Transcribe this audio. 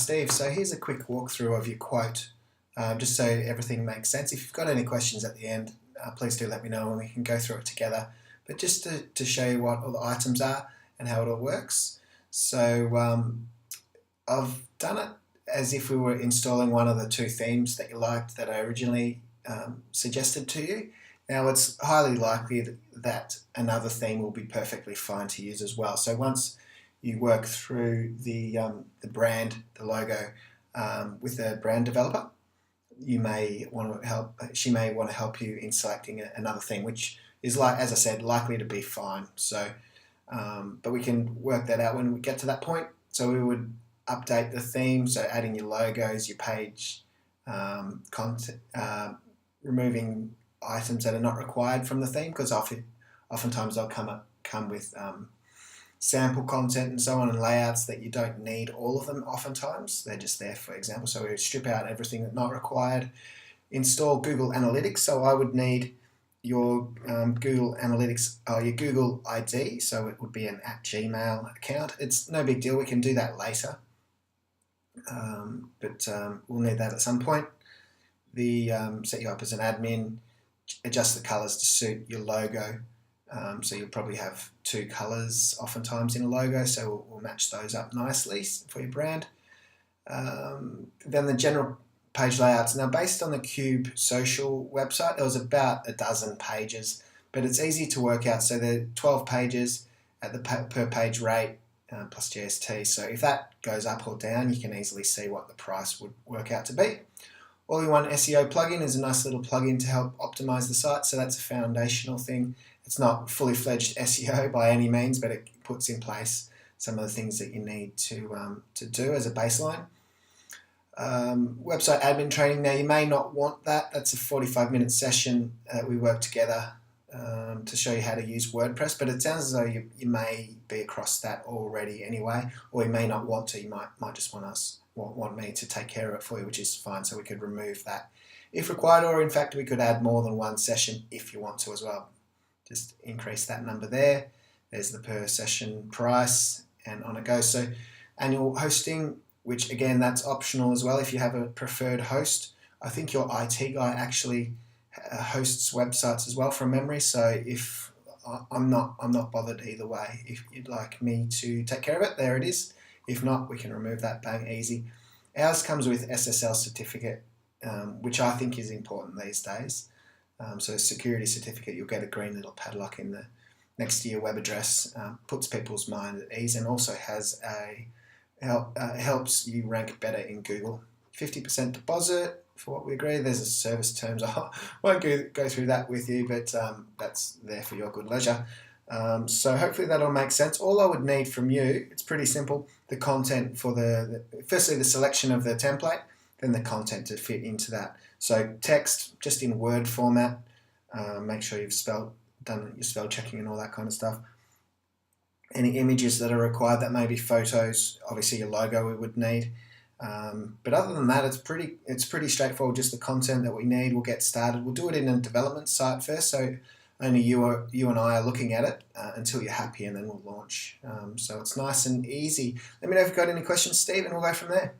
Steve, so here's a quick walkthrough of your quote, just so everything makes sense. If you've got any questions at the end, please do let me know and we can go through it together. But just to show you what all the items are and how it all works. So I've done it as if we were installing one of the two themes that you liked that I originally suggested to you. Now it's highly likely that another theme will be perfectly fine to use as well. So once you work through the brand, the logo, with a brand developer, she may want to help you in selecting another theme, which is, like, as I said, likely to be fine. So, but we can work that out when we get to that point. So we would update the theme, so adding your logos, your page content, removing items that are not required from the theme, because oftentimes they'll come with sample content and so on, and layouts that you don't need all of them oftentimes. They're just there for example. So we would strip out everything that's not required. Install Google Analytics. So I would need your Google Analytics, your Google ID. So it would be an @Gmail account. It's no big deal. We can do that later. But we'll need that at some point. Set you up as an admin. Adjust the colors to suit your logo. So you'll probably have two colors oftentimes in a logo, so we'll match those up nicely for your brand. Then the general page layouts. Now, based on the Cube Social website, there was about a dozen pages, but it's easy to work out. So there are 12 pages at the per page rate plus GST. So if that goes up or down, you can easily see what the price would work out to be. All-in-one SEO plugin is a nice little plugin to help optimize the site. So that's a foundational thing. It's not fully fledged SEO by any means, but it puts in place some of the things that you need to do as a baseline. Website admin training. Now, you may not want that. That's a 45-minute session we work together to show you how to use WordPress, but it sounds as though you may be across that already anyway, or you may not want to. You might just want me to take care of it for you, which is fine. So we could remove that if required, or in fact we could add more than one session if you want to as well. Just increase that number there. There's the per session price, and on it goes. So annual hosting, which again, that's optional as well if you have a preferred host. I think your IT guy actually hosts websites as well from memory. So if I'm not bothered either way. If you'd like me to take care of it, there it is. If not, we can remove that, bang, easy. Ours comes with SSL certificate, which I think is important these days. So security certificate, you'll get a green little padlock in the next to your web address, puts people's mind at ease, and also has helps you rank better in Google. 50% deposit for what we agree. There's a service terms. I won't go through that with you, but that's there for your good leisure. So hopefully that all makes sense. All I would need from you, it's pretty simple. The content for firstly the selection of the template, then the content to fit into that. So text just in Word format. Make sure you've done your spell checking and all that kind of stuff. Any images that are required, that may be photos. Obviously your logo we would need. But other than that, it's pretty straightforward. Just the content that we need. We'll get started. We'll do it in a development site first, so only you and I are looking at it until you're happy, and then we'll launch. So it's nice and easy. Let me know if you've got any questions, Steve, and we'll go from there.